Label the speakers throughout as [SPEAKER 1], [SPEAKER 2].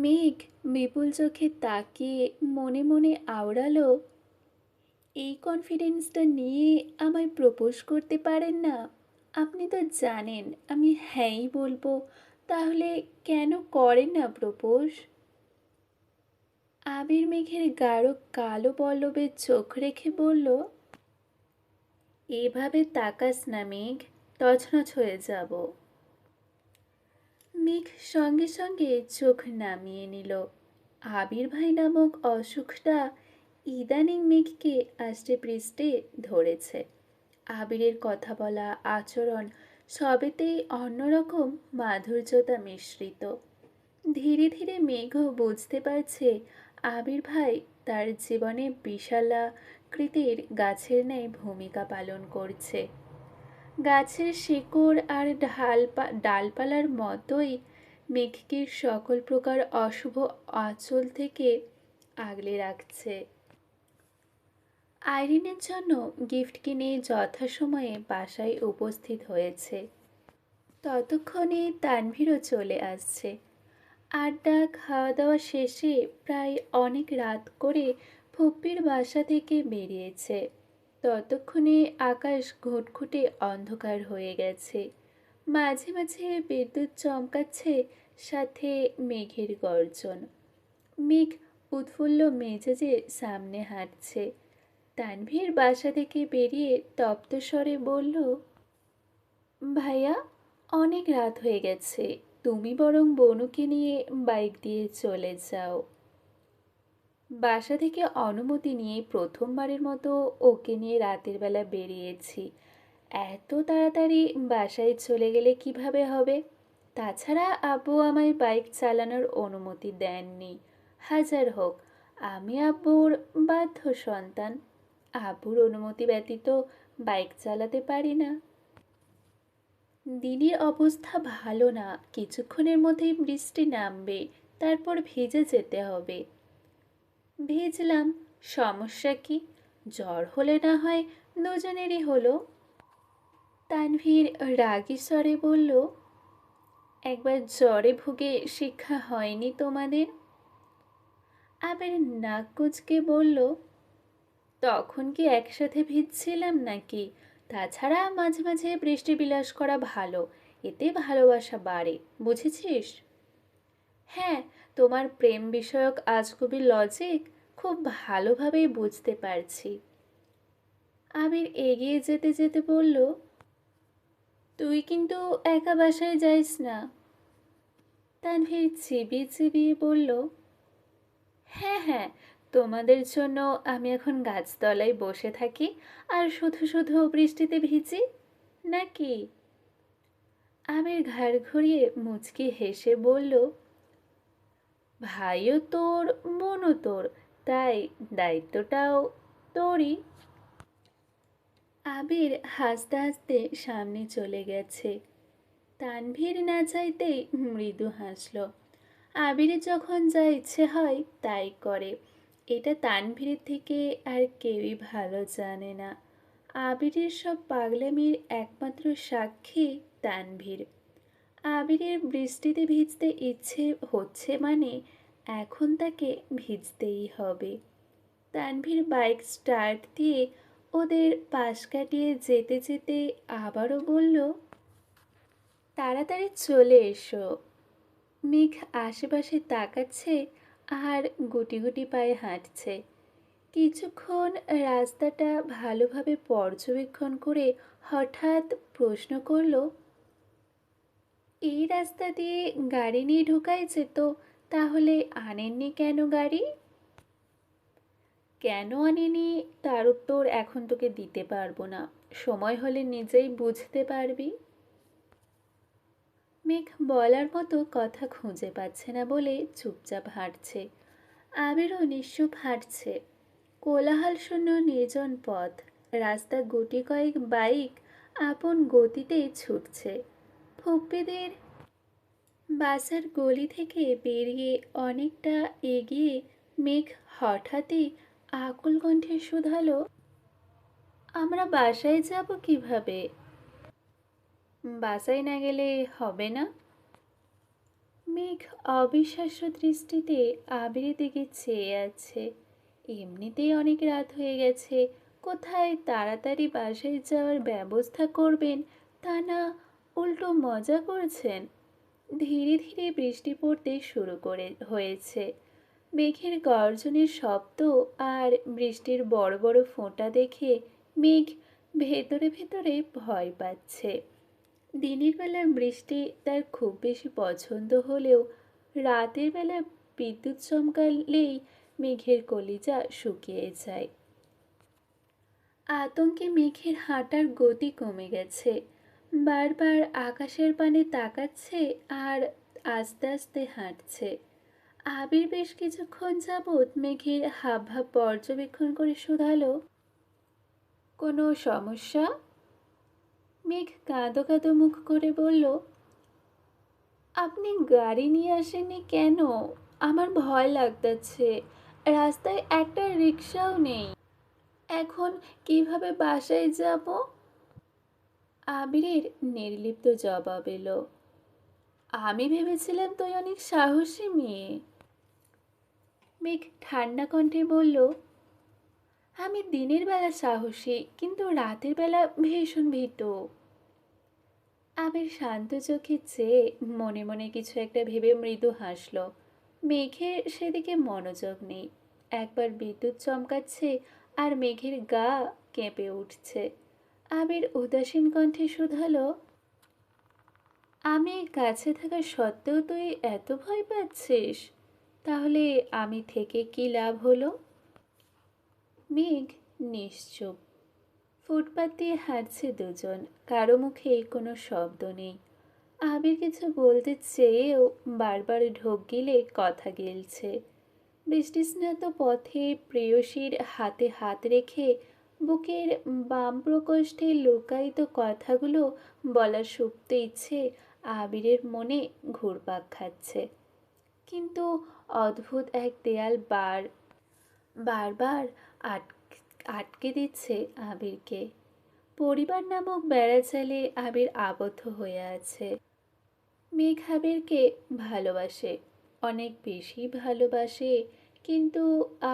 [SPEAKER 1] মেঘ বিপুল চোখে তাকিয়ে মনে মনে আওড়ালো, এই কনফিডেন্সটা নিয়ে আমায় প্রপোজ করতে পারেন না? আপনি তো জানেন আমি হ্যাঁই বলবো, তাহলে কেন করেন না প্রপোজ? আবির মেঘের গাঢ় কালো পল্লবে চোখ রেখে বলল, এভাবে তাকাস না মেঘ, তছনছ হয়ে যাব। মেঘ সঙ্গে সঙ্গে চোখ নামিয়ে নিল। আবির ভাই নামক অসুখটা ইদানিং মেঘকে আষ্টে পৃষ্ঠে ধরেছে। আবিরের কথা বলা, আচরণ সবেতেই অন্যরকম মাধুর্যতা মিশ্রিত। ধীরে ধীরে মেঘও বুঝতে পারছে আবির ভাই তার জীবনে বিশালাকৃতির গাছের ন্যায় ভূমিকা পালন করছে। গাছের শিকড় আর ডালপালার মতোই মেঘকে সকল প্রকার অশুভ আঁচল থেকে আগলে রাখছে। আইরিনের জন্য গিফট কিনে যথাসময়ে বাসায় উপস্থিত হয়েছে। ততক্ষণে তানভীরও চলে আসছে। আড্ডা খাওয়া দাওয়া শেষে প্রায় অনেক রাত করে ফুপ্পির বাসা থেকে বেরিয়েছে। ততক্ষণে আকাশ ঘুটঘুটে অন্ধকার হয়ে গেছে। মাঝে মাঝে বিদ্যুৎ চমকাচ্ছে, সাথে মেঘের গর্জন। মেঘ উৎফুল্ল মেজাজে সামনে হাঁটছে। তানভীর বাসা থেকে বেরিয়ে তপ্ত স্বরে বলল, ভাইয়া, অনেক রাত হয়ে গেছে, তুমি বরং বনুকে নিয়ে বাইক দিয়ে চলে যাও। বাসা থেকে অনুমতি নিয়ে প্রথমবারের মতো ওকে নিয়ে রাতের বেলা বেরিয়েছি। এত তাড়াতাড়ি বাসায় চলে গেলে কিভাবে হবে? তাছাড়া আব্বু আমায় বাইক চালানোর অনুমতি দেননি। হাজার হোক, আমি আব্বুর বাধ্য সন্তান। আব্বুর অনুমতি ব্যতীত বাইক চালাতে পারি না। দিনের অবস্থা ভালো না, কিছুক্ষণের মধ্যেই বৃষ্টি নামবে, তারপর ভিজে যেতে হবে। ভিজলাম, সমস্যা কি? জ্বর হলে না হয় দুজনেরই হলো। তানভীর রাগী স্বরে বলল, একবার জ্বরে ভুগে শিক্ষা হয়নি তোমাদের? আবার নাক কুচকে বলল, তখন কি একসাথে ভিজছিলাম নাকি? তাছাড়া মাঝে মাঝে বৃষ্টি বিলাস করা ভালো, এতে ভালোবাসা বাড়ে, বুঝেছিস? হ্যাঁ, তোমার প্রেম বিষয়ক আজগুবি লজিক খুব ভালোভাবেই বুঝতে পারছি। আবির এগিয়ে যেতে যেতে বলল, তুই কিন্তু একা বাসায় যাইস না। তানভীর চিবিয়ে চিবিয়ে বলল, হ্যাঁ হ্যাঁ, তোমাদের জন্য আমি এখন গাছতলায় বসে থাকি আর শুধু শুধু বৃষ্টিতে ভিজি নাকি? আবির ঘাড় ঘুরিয়ে মুচকি হেসে বলল, ভাইও তোর, বোনও তোর, তাই দায়িত্বটাও তোরই। আবির হাসতে হাসতে সামনে চলে গেছে। তানভীর না চাইতেই মৃদু হাসল। আবিরের যখন যা ইচ্ছে হয় তাই করে, এটা তানভীরের থেকে আর কেউই ভালো জানে না। আবিরের সব পাগলামির একমাত্র সাক্ষী তানভীর। আবিরের বৃষ্টিতে ভিজতে ইচ্ছে হচ্ছে মানে এখন তাকে ভিজতেই হবে। তানভীর বাইক স্টার্ট দিয়ে ওদের পাশ কাটিয়ে যেতে যেতে আবারও বলল, তাড়াতাড়ি চলে এসো। মেঘ আশেপাশে তাকাচ্ছে আর গুটি গুটি পায়ে হাঁটছে। কিছুক্ষণ রাস্তাটা ভালোভাবে পর্যবেক্ষণ করে হঠাৎ প্রশ্ন করল, এই রাস্তা দিয়ে গাড়ি নিয়ে ঢোকাই যেত, তাহলে আনেননি কেন গাড়ি? কেন আনেনি তার উত্তর এখন তোকে দিতে পারবো না, সময় হলে নিজেই বুঝতে পারবি। মেঘ বলার মতো কথা খুঁজে পাচ্ছে না বলে চুপচাপ হাঁটছে। আবিরও নিশ্চুপ হাঁটছে। কোলাহল শূন্য নির্জন পথ, রাস্তা গুটি কয়েক বাইক আপন গতিতে ছুটছে। ফুপ্পিদের বাসার গলি থেকে বেরিয়ে অনেকটা এগিয়ে মেঘ হঠাৎই আকুল কণ্ঠে শুধালো, আমরা বাসায় যাব কিভাবে? বাসায় না গেলে হবে না? মেঘ অবিশ্বাস্য দৃষ্টিতে আবিরের দিকে চেয়ে আছে। এমনিতেই অনেক রাত হয়ে গেছে, কোথায় তাড়াতাড়ি বাসায় যাওয়ার ব্যবস্থা করবেন তা না, উল্টো মজা করছেন। ধীরে ধীরে বৃষ্টি পড়তে শুরু হয়েছে। মেঘের গর্জনের শব্দ আর বৃষ্টির বড় বড় ফোঁটা দেখে মেঘ ভেতরে ভেতরে ভয় পাচ্ছে। দিনের বেলা বৃষ্টি তার খুব বেশি পছন্দ হলেও রাতের বেলা বিদ্যুৎ চমকালেই মেঘের কলিজা শুকিয়ে যায়। আতঙ্কে মেঘের হাঁটার গতি কমে গেছে, বারবার আকাশের পানে তাকাচ্ছে আর আস্তে আস্তে হাঁটছে। আবির বেশ কিছুক্ষণ যাবৎ মেঘের হাবভাব পর্যবেক্ষণ করে শুধালো, কোনো সমস্যা? মেঘ কাঁদো কাঁদো মুখ করে বলল, আপনি গাড়ি নিয়ে আসেননি কেন? আমার ভয় লাগতেছে, রাস্তায় একটা রিক্সাও নেই, এখন কিভাবে বাসায় যাব? আবিরের নির্লিপ্ত জবাব এলো, আমি ভেবেছিলাম তুই অনেক সাহসী মেয়ে। মেঘ ঠান্ডা কণ্ঠে বলল, আমি দিনের বেলা সাহসী, কিন্তু রাতের বেলা ভীষণ ভীত। আবির শান্ত চোখে চেয়ে মনে মনে কিছু একটা ভেবে মৃদু হাসল। মেঘের সেদিকে মনোযোগ নেই। একবার বিদ্যুৎ চমকাচ্ছে আর মেঘের গা কেঁপে উঠছে। আবির উদাসীন কণ্ঠে শুধালো, আমি কাছে থাকা সত্ত্বেও তুই এত ভয় পাচ্ছিস? তাহলে আমি থেকে কি লাভ হলো? মেঘ নিশ্চুপ। ফুটপাত দিয়ে হাঁটছে দুজন, কারো মুখে কোনো শব্দ নেই। আবির কিছু বলতে চেয়েও বারবার ঢোক গিলে কথা গিলছে। বৃষ্টিস্নাত পথে প্রেয়সীর হাতে হাত রেখে বুকের বাম প্রকোষ্ঠে লুকায়িত কথাগুলো বলার সুপ্ত ইচ্ছে আবিরের মনে ঘুরপাক খাচ্ছে। কিন্তু অদ্ভুত এক দেয়াল বারবার আটকে দিচ্ছে আবিরকে। পরিবার নামক বেড়াজালে আবির আবদ্ধ হয়ে আছে। মেঘ আবিরকে ভালোবাসে, অনেক বেশি ভালোবাসে, কিন্তু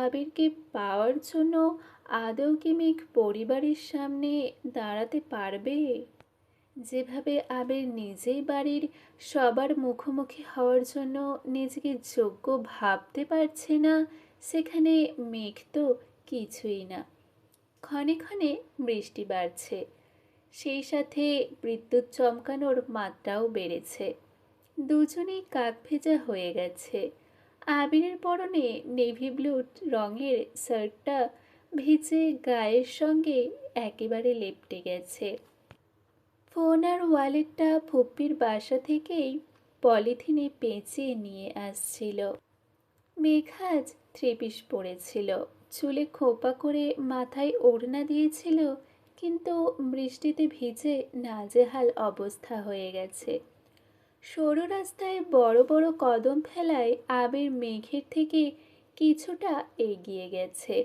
[SPEAKER 1] আবিরকে পাওয়ার জন্য আদৌ কি মেঘ পরিবারের সামনে দাঁড়াতে পারবে? যেভাবে আবির নিজেই বাড়ির সবার মুখোমুখি হওয়ার জন্য নিজেকে যোগ্য ভাবতে পারছে না, সেখানে মেঘ তো কিছুই না। ক্ষণে ক্ষণে বৃষ্টি বাড়ছে, সেই সাথে বিদ্যুৎ চমকানোর মাত্রাও বেড়েছে। দুজনেই কাক ভেজা হয়ে গেছে। আবিরের পরনে নেভি ব্লু রঙের শার্টটা ভিজে গায়ের সঙ্গে একেবারে লেপ্টে গেছে। ফোন আর ওয়ালেটটা ফুপ্পির বাসা থেকেই পলিথিনে পেঁচিয়ে নিয়ে আসছিল। মেঘাজ থ্রি পিস পরেছিল, চুলে খোপা করে মাথায় ওড়না দিয়েছিল, কিন্তু বৃষ্টিতে ভিজে নাজেহাল অবস্থা হয়ে গেছে। সরু রাস্তায় বড় বড় কদম ফেলায় আবির মেঘের থেকে কিছুটা এগিয়ে গেছে।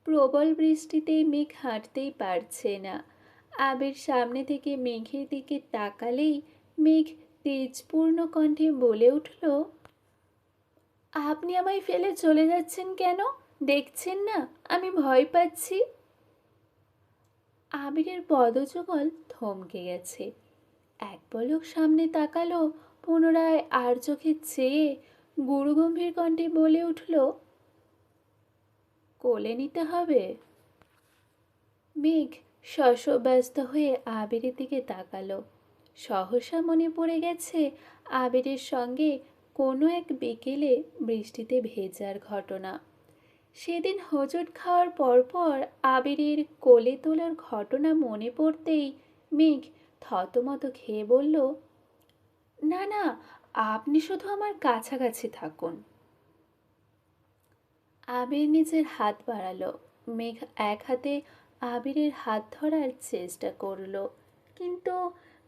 [SPEAKER 1] প্রবল বৃষ্টিতে মেঘ হাঁটতেই পারছে না। আবির সামনে থেকে মেঘের দিকে তাকালেই মেঘ তেজপূর্ণ কণ্ঠে বলে উঠল, আপনি আমায় ফেলে চলে যাচ্ছেন কেন? দেখছেন না আমি ভয় পাচ্ছি? আবিরের পদযুগল থমকে গেছে। এক পলক সামনে তাকালো, পুনরায় আর চোখে চেয়ে গুরুগম্ভীর কণ্ঠে বলে উঠল, কোলে নিতে হবে? মেঘ শশব্যস্ত হয়ে আবিরের দিকে তাকালো। সহসা মনে পড়ে গেছে আবিরের সঙ্গে কোনো এক বিকেলে বৃষ্টিতে ভেজার ঘটনা। সেদিন হোঁচট খাওয়ার পরপর আবিরের কোলে তোলার ঘটনা মনে পড়তেই মেঘ থতমত খেয়ে বলল, না না, আপনি শুধু আমার কাছাকাছি থাকুন। আবির নিজের হাত বাড়ালো। মেঘ এক হাতে আবিরের হাত ধরার চেষ্টা করলো, কিন্তু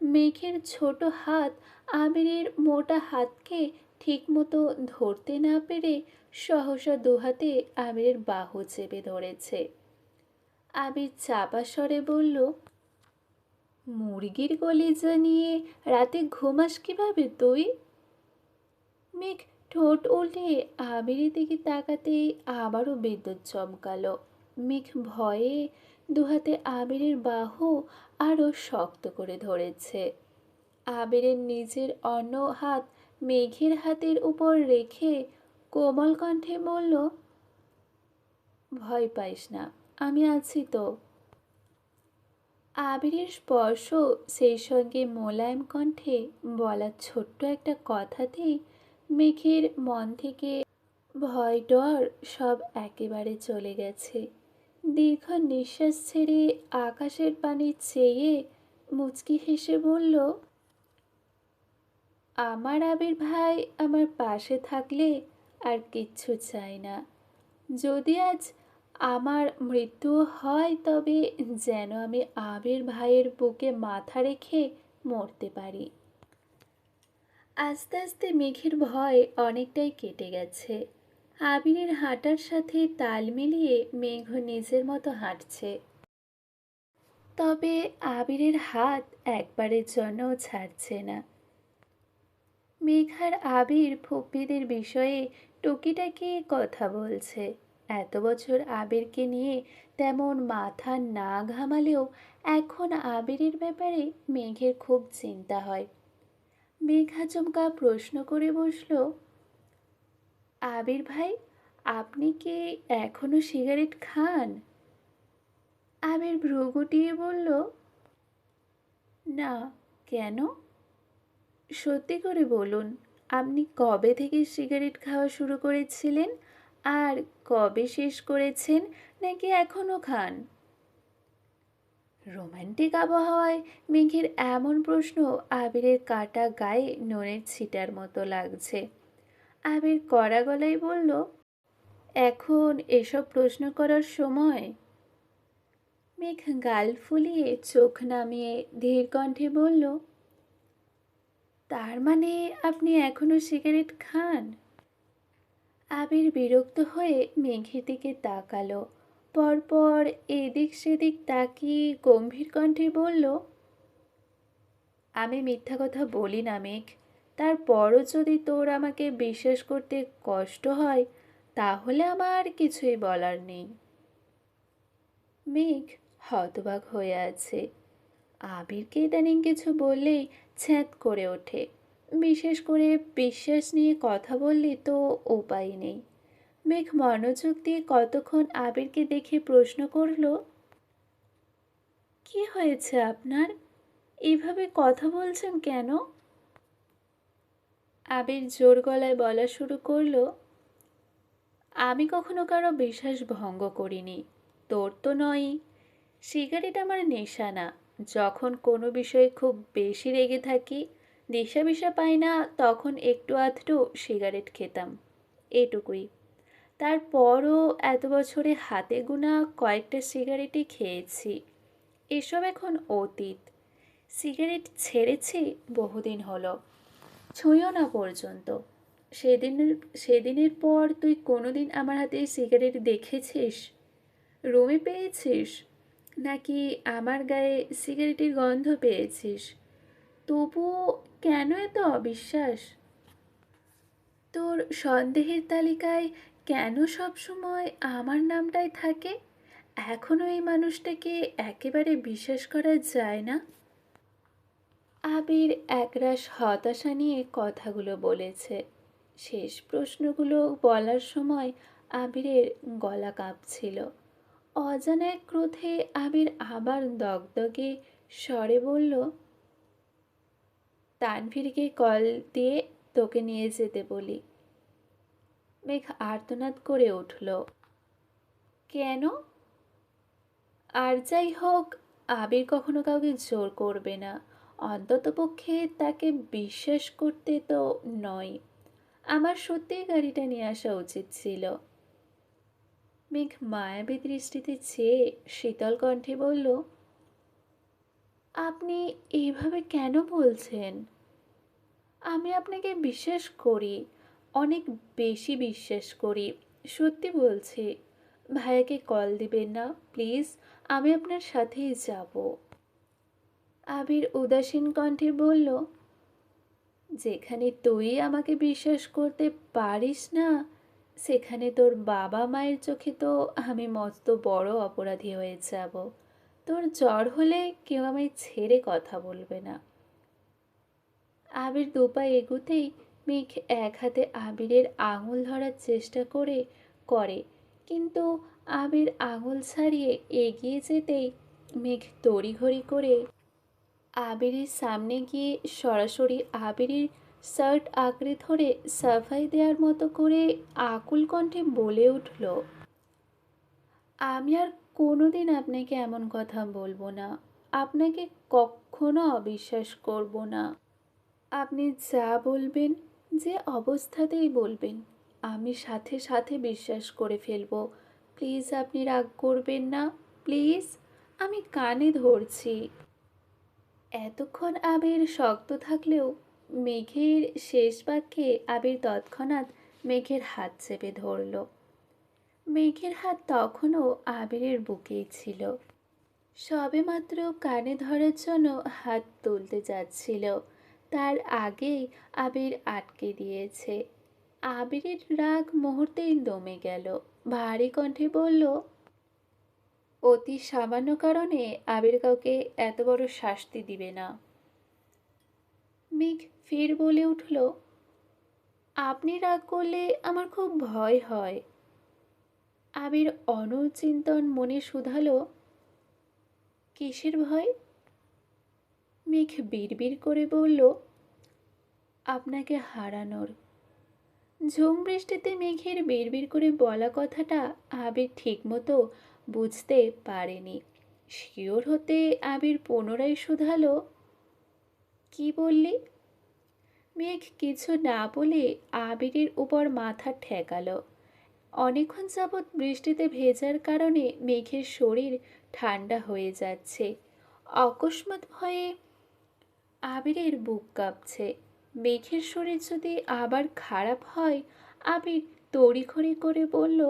[SPEAKER 1] মেঘের ছোট হাত আবিরের মোটা হাতকে ঠিকমতো ধরতে না পেরে সহসা দুহাতে আবিরের বাহু চেপে ধরেছে। আবির চাপা স্বরে বলল, মুরগির কলিজা নিয়ে রাতে ঘুমাস কিভাবে তুই? মেঘ ঠোঁট উল্টে আবিরের দিকে তাকাতেই আবারও বিদ্যুৎ চমকালো। মেঘ ভয়ে দুহাতে আবিরের বাহু আরো শক্ত করে ধরেছে। আবিরের নিজের অন্য হাত মেঘের হাতের উপর রেখে কোমল কণ্ঠে বলল, ভয় পাইস না, আমি আছি তো। আবিরের স্পর্শ, সেই সঙ্গে মোলায়েম কণ্ঠে বলা ছোট্ট একটা কথাতেই মেঘের মন থেকে ভয় ডর সব একেবারে চলে গেছে। দীর্ঘ নিঃশ্বাস ছেড়ে আকাশের পানে চেয়ে মুচকি হেসে বলল, আমার আবির ভাই আমার পাশে থাকলে আর কিচ্ছু চাই না। যদি আজ আমার মৃত্যুও হয়, তবে যেন আমি আবির ভাইয়ের বুকে মাথা রেখে মরতে পারি। আস্তে আস্তে মেঘের ভয় অনেকটাই কেটে গেছে। আবিরের হাঁটার সাথে তাল মিলিয়ে মেঘ নিজের মতো হাঁটছে। তবে আবিরের হাত একবারের জন্যও ছাড়ছে না। মেঘ আর আবির ফুপ্পিদের বিষয়ে টুকিটাকি কথা বলছে। এত বছর আবিরকে নিয়ে তেমন মাথা না ঘামালেও এখন আবিরের ব্যাপারে মেঘের খুব চিন্তা হয়। মেঘ আচমকা প্রশ্ন করে বসল, আবির ভাই, আপনি কি এখনো সিগারেট খান? আবির ভ্রু গুটিয়ে বলল, না। কেন? সত্যি করে বলুন, আপনি কবে থেকে সিগারেট খাওয়া শুরু করেছিলেন আর কবে শেষ করেছেন, নাকি এখনো খান? রোমান্টিক আবহাওয়ায় মেঘের এমন প্রশ্ন আবিরের কাটা গায়ে নুনের ছিটার মতো লাগছে। আবির কড়া গলায় বলল, এখন এসব প্রশ্ন করার সময়। মেঘ গাল ফুলিয়ে চোখ নামিয়ে ধীর কণ্ঠে বলল, তার মানে আপনি এখনো সিগারেট খান? আবির বিরক্ত হয়ে মেঘের দিকে তাকালো। পরপর এদিক সেদিক তাকিয়ে গম্ভীর কণ্ঠে বলল, আমি মিথ্যা কথা বলি না মেঘ। তারপরও যদি তোর আমাকে বিশ্বাস করতে কষ্ট হয়, তাহলে আমার কিছুই বলার নেই। মেঘ হতবাক হয়ে আছে। আবিরকে ইদানিং কিছু বললেই ছ্যাঁত করে ওঠে। বিশেষ করে বিশ্বাস নিয়ে কথা বললে তো উপায় নেই। মেঘ মনোযোগ দিয়ে কতক্ষণ আবিরকে দেখে প্রশ্ন করল, কি হয়েছে আপনার? এভাবে কথা বলছেন কেন? আবির জোর গলায় বলা শুরু করলো, আমি কখনো কারো বিশ্বাস ভঙ্গ করিনি, তোর তো নয়ই। সিগারেট আমার নেশা না। যখন কোনো বিষয়ে খুব বেশি রেগে থাকি, দিশা বিশা পাই না, তখন একটু আধটু সিগারেট খেতাম, এটুকুই। তারপরও এত বছরে হাতে গোনা কয়েকটা সিগারেটই খেয়েছি। এসব এখন অতীত। সিগারেট ছেড়েছি বহুদিন হলো, ছুঁইও না পর্যন্ত। সেদিনের সেদিনের পর তুই কোনোদিন আমার হাতে সিগারেট দেখেছিস? রুমে পেয়েছিস? নাকি আমার গায়ে সিগারেটের গন্ধ পেয়েছিস? তবুও কেন এত অবিশ্বাস? তোর সন্দেহের তালিকায় কেন সব সময় আমার নামটাই থাকে? এখনো এই মানুষটাকে একেবারে বিশ্বাস করা যায় না? আবির একরাশ হতাশা নিয়ে কথাগুলো বলেছে। শেষ প্রশ্নগুলো বলার সময় আবিরের গলা কাঁপছিল। অজানা এক ক্রোধে আবির আবার দগদগে স্বরে বলল, তানভীরকে কল দিয়ে তোকে নিয়ে যেতে বলি। মেঘ আর্তনাদ করে উঠল, কেন? আর যাই হোক, আবির কখনো কাউকে জোর করবে না। অন্ততপক্ষে তাকে বিশ্বাস করতে তো নয়। আমার সত্যিই গাড়িটা নিয়ে আসা উচিত ছিল। মেঘ মায়াবী দৃষ্টিতে চেয়ে শীতল কণ্ঠে বলল, আপনি এইভাবে কেন বলছেন? আমি আপনাকে বিশ্বাস করি, অনেক বেশি বিশ্বাস করি। সত্যি বলছি। ভাইয়াকে কল দিবেন না প্লিজ, আমি আপনার সাথেই যাব। আবির উদাসীন কণ্ঠে বলল, যেখানে তুই আমাকে বিশ্বাস করতে পারিস না, সেখানে তোর বাবা মায়ের চোখে তো আমি মস্ত বড় অপরাধী হয়ে যাব। তোর জ্বর হলে কেউ আমায় ছেড়ে কথা বলবে না। আবির দুপা এগুতেই মেঘ এক হাতে আবিরের আঙুল ধরার চেষ্টা করে, কিন্তু আবির আঙুল ছাড়িয়ে এগিয়ে যেতেই মেঘ তড়িঘড়ি করে আবিরের সামনে গিয়ে সরাসরি আবিরের শার্ট আঁকড়ে ধরে সাফাই দেওয়ার মতো করে আকুল কণ্ঠে বলে উঠল, আমি আর কোনোদিন আপনাকে এমন কথা বলবো না। আপনাকে কখনো অবিশ্বাস করব না। আপনি যা বলবেন, যে অবস্থাতেই বলবেন, আমি সাথে সাথে বিশ্বাস করে ফেলবো। প্লিজ আপনি রাগ করবেন না, প্লিজ। আমি কানে ধরছি। এতক্ষণ আবির শক্ত থাকলেও মেঘের শেষ বাক্যে আবির তৎক্ষণাৎ মেঘের হাত চেপে ধরল। মেঘের হাত তখনও আবিরের বুকেই ছিল। সবেমাত্র কানে ধরার জন্য হাত তুলতে যাচ্ছিল, তার আগেই আবির আটকে দিয়েছে। আবিরের রাগ মুহূর্তেই দমে গেল। ভারী কণ্ঠে বলল, অতি সামান্য কারণে আবির কাউকে এত বড় শাস্তি দিবে না। মেঘ ফের বলে উঠল, আপনি রাগ করলে আমার খুব ভয় হয়। আবির অনুচিন্তন মনে শুধালো, কিসের ভয়? মেঘ বিড়বিড় করে বলল, আপনাকে হারানোর। ঝুম বৃষ্টিতে মেঘের বিড়বিড় করে বলা কথাটা আবির ঠিকমতো বুঝতে পারেনি। শিওর হতে আবির পুনরায় শুধালো, কি বললি? মেঘ কিছু না বলে আবিরের উপর মাথা ঠেকালো। অনেকক্ষণ যাবৎ বৃষ্টিতে ভেজার কারণে মেঘের শরীর ঠান্ডা হয়ে যাচ্ছে। অকস্মাৎ ভয়ে আবিরের বুক কাঁপছে। মেঘের শরীর যদি আবার খারাপ হয়। আবির তড়িঘড়ি করে বলল,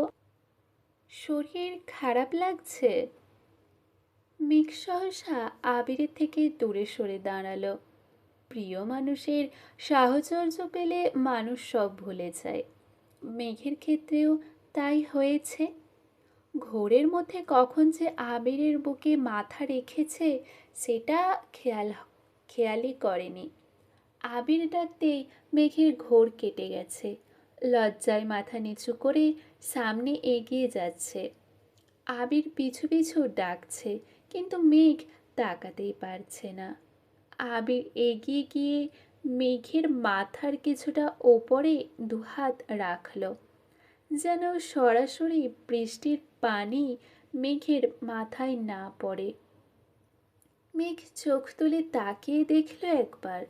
[SPEAKER 1] শরীর খারাপ লাগছে? মেঘ সহসা আবিরের থেকে দূরে সরে দাঁড়ালো। প্রিয় মানুষের সাহচর্য পেলে মানুষ সব ভুলে যায়। মেঘের ক্ষেত্রেও তাই হয়েছে। ঘোরের মধ্যে কখন যে আবিরের বুকে মাথা রেখেছে সেটা খেয়ালই করেনি। আবির ডাকতেই মেঘের ঘোর কেটে গেছে। লজ্জায় মাথা নিচু করে সামনে এগিয়ে যাচ্ছে। আবির পিছু পিছু ডাকছে, কিন্তু মেঘ তাকাতেই পারছে না। আবির এগিয়ে গিয়ে মেঘের মাথার কিছুটা ওপরে দুহাত রাখল, যেন সরাসরি বৃষ্টির পানি মেঘের মাথায় না পড়ে। মেঘ চোখ তুলে তাকিয়ে দেখল একবার,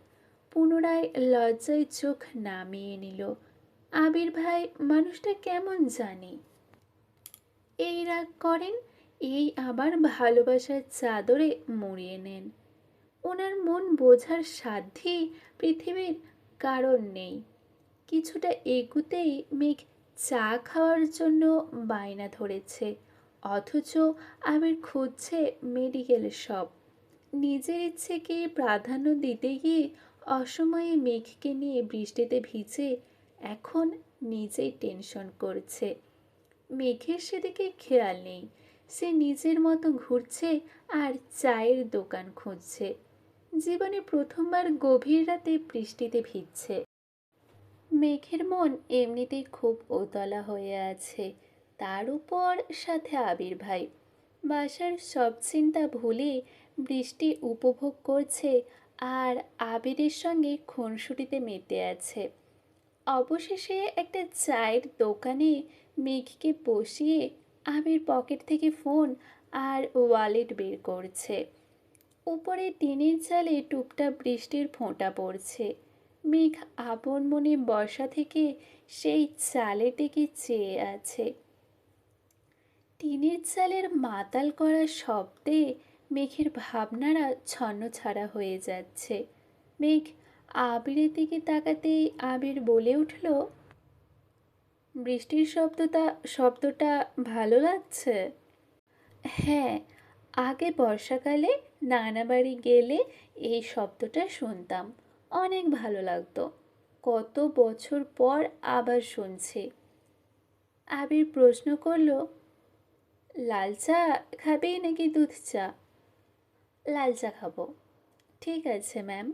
[SPEAKER 1] পুনরায় লজ্জায় চোখ নামিয়ে নিল। আবির ভাই মানুষটা কেমন জানি। এই রাগ করেন, এই আবার ভালোবাসার চাদরে মুড়িয়ে নেন। ওনার মন বোঝার সাধ্যে পৃথিবীর কারণ নেই। কিছুটা এগুতেই মেঘ চা খাওয়ার জন্য বায়না ধরেছে, অথচ আবির খুঁজছে মেডিকেল শপ। নিজের ইচ্ছেকে প্রাধান্য দিতে গিয়ে অসময়ে মেঘকে নিয়ে বৃষ্টিতে ভিজে এখন নিজেই টেনশন করছে। মেঘের সেদিকে খেয়াল নেই। সে নিজের মতো ঘুরছে আর চায়ের দোকান খুঁজছে। জীবনে প্রথমবার গভীর রাতে বৃষ্টিতে ভিজছে। মেঘের মন এমনিতেই খুব উতলা হয়ে আছে, তার উপর সাথে আবির ভাই। বাসার সব চিন্তা ভুলে বৃষ্টি উপভোগ করছে আর আবিরের সঙ্গে খুনসুটিতে মেতে আছে। অবশেষে একটা চায়ের দোকানে মেঘকে বসিয়ে আবির পকেট থেকে ফোন আর ওয়ালেট বের করছে। উপরে টিনের চালে টুপটাপ বৃষ্টির ফোঁটা পড়ছে। মেঘ আপন মনে বর্ষা থেকে সেই চালের দিকে চেয়ে আছে। টিনের চালের মাতাল করা শব্দে মেঘের ভাবনারা ছন্নছাড়া হয়ে যাচ্ছে। মেঘ আবিরের দিকে তাকাতেই আবির বলে উঠল, বৃষ্টির শব্দটা ভালো লাগছে। হ্যাঁ, আগে বর্ষাকালে নানা বাড়ি গেলে এই শব্দটা শুনতাম। অনেক ভালো লাগতো। কত বছর পর আবার শুনছি। আবির প্রশ্ন করলো, লাল চা খাবি নাকি দুধ চা? লাল চা খাবো। ঠিক আছে ম্যাম।